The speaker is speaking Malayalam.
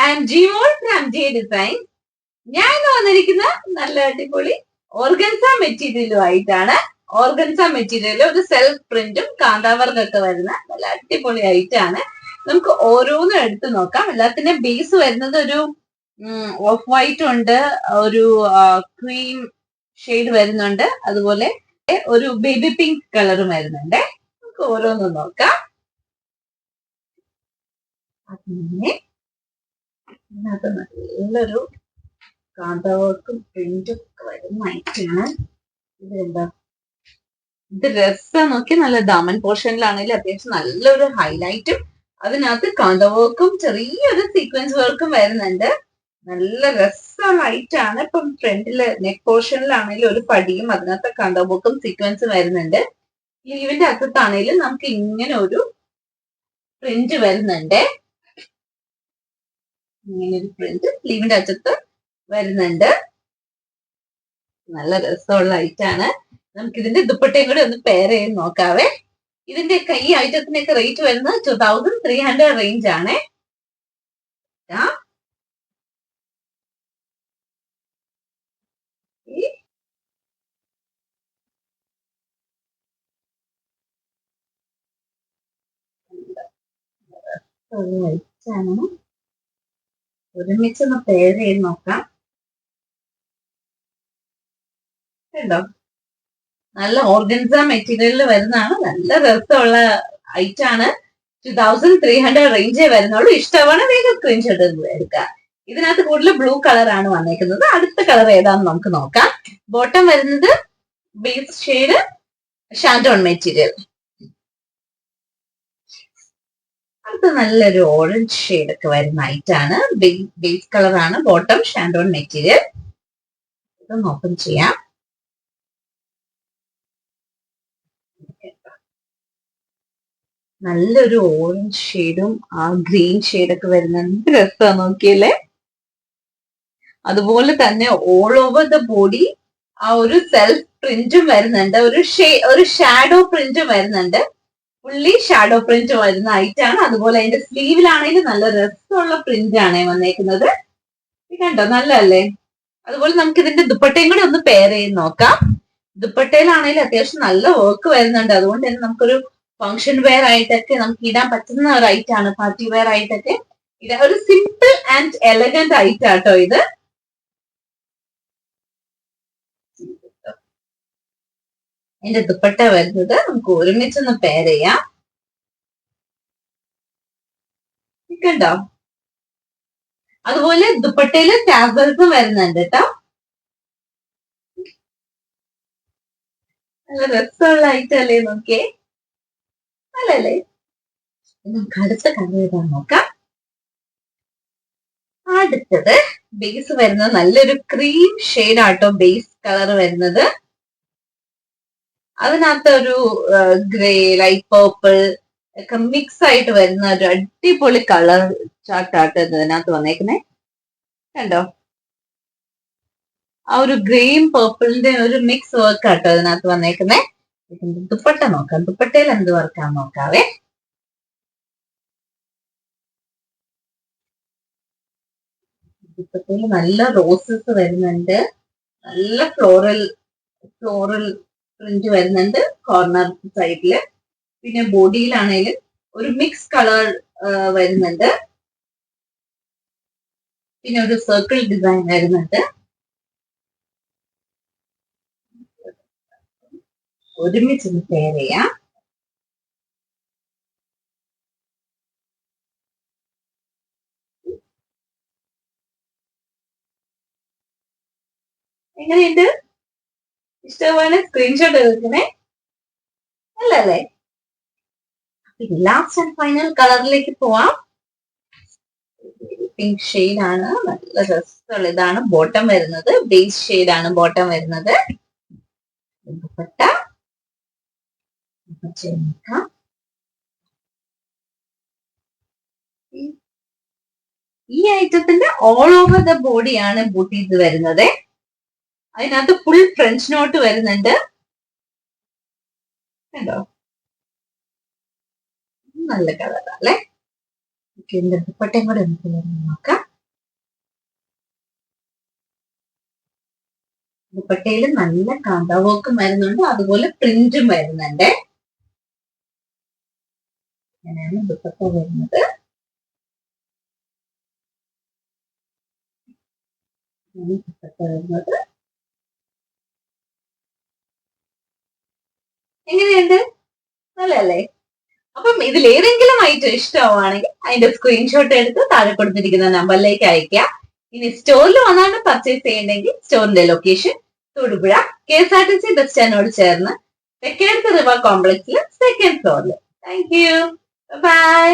And Jimol from G design. ഞാൻ ഇന്ന് വന്നിരിക്കുന്ന നല്ല അടിപൊളി ഓർഗൻസ മെറ്റീരിയലുമായിട്ടാണ്. ഓർഗൻസ മെറ്റീരിയൽ ഒരു സെൽഫ് പ്രിന്റും കാന്താവർക്കൊക്കെ വരുന്ന നല്ല അടിപൊളി ആയിട്ടാണ്. നമുക്ക് ഓരോന്നും എടുത്തു നോക്കാം. എല്ലാത്തിന്റെ ബേസ് വരുന്നത് ഒരു ഓഫ് വൈറ്റ് ഉണ്ട്, ഒരു ക്രീം ഷെയ്ഡ് വരുന്നുണ്ട്, അതുപോലെ ഒരു ബേബി പിങ്ക് കളറും വരുന്നുണ്ട്. നമുക്ക് ഓരോന്നും നോക്കാം. അതിനെ ഇതിനകത്ത് നല്ലൊരു കാന്താവർക്കും പ്രിന്റും ഒക്കെ വരുന്നതായിട്ടാണ്. ഇതെന്താ, ഇത് രസം നോക്കി നല്ല ദാമൻ പോർഷനിലാണെങ്കിൽ അത്യാവശ്യം നല്ലൊരു ഹൈലൈറ്റും അതിനകത്ത് കാന്താവർക്കും ചെറിയൊരു സീക്വൻസ് വർക്കും വരുന്നുണ്ട്. നല്ല രസമുള്ള ഐറ്റാണ്. ഇപ്പം ഫ്രണ്ടില് നെക്ക് പോർഷനിലാണെങ്കിലും ഒരു പടിയും അതിനകത്ത് കാന്താവർക്കും സീക്വൻസും വരുന്നുണ്ട്. സ്ലീവിന്റെ അകത്താണെങ്കിലും നമുക്ക് ഇങ്ങനെ ഒരു പ്രിന്റ് വരുന്നുണ്ട്. ഇങ്ങനെ ഒരു പ്രിന്റ് സ്ലീവിന്റെ അറ്റത്ത് വരുന്നുണ്ട്. നല്ല രസമുള്ള ഐറ്റാണ്. നമുക്ക് ഇതിന്റെ ദുപ്പട്ടയും കൂടെ ഒന്ന് പെയർ ചെയ്ത് നോക്കാവേ. ഇതിന്റെ ഈ ഐറ്റത്തിനൊക്കെ റേറ്റ് വരുന്നത് 2300 റേഞ്ച് ആണ്. ഒരുമിച്ചൊന്ന് പെയർ ചെയ്ത് നോക്കാം. കേട്ടോ, നല്ല ഓർഗൻസ മെറ്റീരിയലിൽ വരുന്നതാണ്. നല്ല രസമുള്ള ഐറ്റാണ്. 2300 റേഞ്ചേ വരുന്നുള്ളൂ. ഇഷ്ടമാണ് വേഗം സ്ക്രീൻഷോട്ട് എടുക്കുക. ഇതിനകത്ത് കൂടുതൽ ബ്ലൂ കളറാണ് വന്നേക്കുന്നത്. അടുത്ത കളർ ഏതാണെന്ന് നമുക്ക് നോക്കാം. ബോട്ടം വരുന്നത് ബേസ് ഷെയ്ഡ് ഷാൻഡോൺ മെറ്റീരിയൽ. അടുത്ത നല്ലൊരു ഓറഞ്ച് ഷെയ്ഡ് ഒക്കെ വരുന്ന ഐറ്റാണ്. ബേസ് കളറാണ്. ബോട്ടം ഷാൻഡോൺ മെറ്റീരിയൽ. ഇതൊന്ന് ഓപ്പൺ ചെയ്യാം. നല്ലൊരു ഓറഞ്ച് ഷെയ്ഡും ആ ഗ്രീൻ ഷെയ്ഡൊക്കെ വരുന്ന എന്ത് രസമാണ് നോക്കിയല്ലേ. അതുപോലെ തന്നെ ഓൾ ഓവർ ദ ബോഡി ആ ഒരു സെൽഫ് പ്രിന്റും വരുന്നുണ്ട്. ഒരു ഷാഡോ പ്രിന്റും വരുന്നുണ്ട്. ഫുള്ളി ഷാഡോ പ്രിന്റ് വരുന്ന ഐറ്റാണ്. അതുപോലെ അതിന്റെ സ്ലീവിലാണെങ്കിലും നല്ല രസമുള്ള പ്രിന്റ് ആണ് വന്നേക്കുന്നത്. കണ്ടോ, നല്ലതല്ലേ. അതുപോലെ നമുക്ക് ഇതിന്റെ ദുപ്പട്ടയും കൂടി ഒന്ന് പെയർ ചെയ്ത് നോക്കാം. ദുപ്പട്ടയിലാണെങ്കിലും അത്യാവശ്യം നല്ല വർക്ക് വരുന്നുണ്ട്. അതുകൊണ്ട് തന്നെ നമുക്കൊരു ഫംഗ്ഷൻ വെയർ ആയിട്ടൊക്കെ നമുക്ക് ഇടാൻ പറ്റുന്ന ഒരു ഐറ്റാണ്. പാർട്ടി വെയർ ആയിട്ടൊക്കെ ഇടാൻ ഒരു സിമ്പിൾ ആൻഡ് എലഗന്റ് ഐറ്റാട്ടോ ഇത്. അതിന്റെ ദുപ്പട്ട വരുന്നത് നമുക്ക് ഒരുമിച്ചൊന്ന് പെയർ ചെയ്യാം. കണ്ടോ, അതുപോലെ ദുപ്പട്ടയില് ടാസൽസും വരുന്നുണ്ട് കേട്ടോ. നല്ല രസമുള്ള ഐറ്റം അല്ലേ നോക്കിയേ, അല്ലല്ലേ. നമുക്ക് അടുത്ത കളർ ഏതാ നോക്കാം. അടുത്തത് ബേസ് വരുന്നത് നല്ലൊരു ക്രീം ഷെയ്ഡ് ആട്ടോ ബേസ് കളർ വരുന്നത്. അതിനകത്ത് ഒരു ഗ്രേ, ലൈറ്റ് പേർപ്പിൾ ഒക്കെ മിക്സ് ആയിട്ട് വരുന്ന ഒരു അടിപൊളി കളർ ചാർട്ടാട്ടോ ഇതിനകത്ത് വന്നേക്കുന്നേ. കണ്ടോ, ആ ഒരു ഗ്രീൻ പേർപ്പിളിന്റെ ഒരു മിക്സ് വർക്ക് ആട്ടോ അതിനകത്ത് വന്നേക്കുന്നേ. ദുപ്പട്ട നോക്കാം. ദുപ്പട്ടയിൽ എന്ത് വർക്കാന്ന് നോക്കാവേ. ദുപ്പട്ടയിൽ നല്ല റോസസ് വരുന്നുണ്ട്. നല്ല ഫ്ലോറൽ പ്രിന്റ് വരുന്നുണ്ട് കോർണർ സൈഡില്. പിന്നെ ബോഡിയിലാണെങ്കിലും ഒരു മിക്സ് കളർ വരുന്നുണ്ട്. പിന്നെ ഒരു സർക്കിൾ ഡിസൈൻ വരുന്നുണ്ട്. ഒരുമിച്ച് പെയർ ചെയ്യാം. എങ്ങനെയുണ്ട്? ഇഷ്ടമാണ് സ്ക്രീൻഷോട്ട് എടുക്കണേ, അല്ലല്ലേ. ലാസ്റ്റ് ആൻഡ് ഫൈനൽ കളറിലേക്ക് പോവാം. പിങ്ക് ഷെയ്ഡ് ആണ്. നല്ല രസമുള്ള ഇതാണ് ബോട്ടം വരുന്നത്. ബേസ് ഷെയ്ഡ് ആണ് ബോട്ടം വരുന്നത്. ദുപ്പട്ട ഈ ഐറ്റത്തിന്റെ ഓൾ ഓവർ ദ ബോഡിയാണ് ബൂട്ടീസ് വരുന്നത്. അതിനകത്ത് ഫുൾ ഫ്രഞ്ച് നോട്ട് വരുന്നുണ്ട്. കണ്ടോ, നല്ല കളറല്ലേ. ദുപ്പട്ടയും കൂടെ നമുക്ക് നോക്കാം. ദുപ്പട്ടയിൽ നല്ല കാന്ത വർക്കും വരുന്നുണ്ട്, അതുപോലെ പ്രിന്റും വരുന്നുണ്ട്. അങ്ങനെയാണ് ദുപ്പട്ട വരുന്നത്. ദുപ്പട്ട വരുന്നത് എങ്ങനെയുണ്ട്? നല്ലല്ലേ? അപ്പം ഇതിൽ ഏതെങ്കിലും ഐറ്റം ഇഷ്ടമാണെങ്കിൽ അതിന്റെ സ്ക്രീൻഷോട്ട് എടുത്ത് താഴെ കൊടുത്തിരിക്കുന്ന നമ്പറിലേക്ക് അയക്കുക. ഇനി സ്റ്റോറിൽ വന്നാണ് പർച്ചേസ് ചെയ്യണമെങ്കിൽ സ്റ്റോറിന്റെ ലൊക്കേഷൻ തൊടുപുഴ KSRTC ബസ് സ്റ്റാൻഡിനോട് ചേർന്ന് തെക്കേടത്ത് റിവർ കോംപ്ലക്സിൽ 2nd ഫ്ലോറിൽ. Thank you. ബൈ.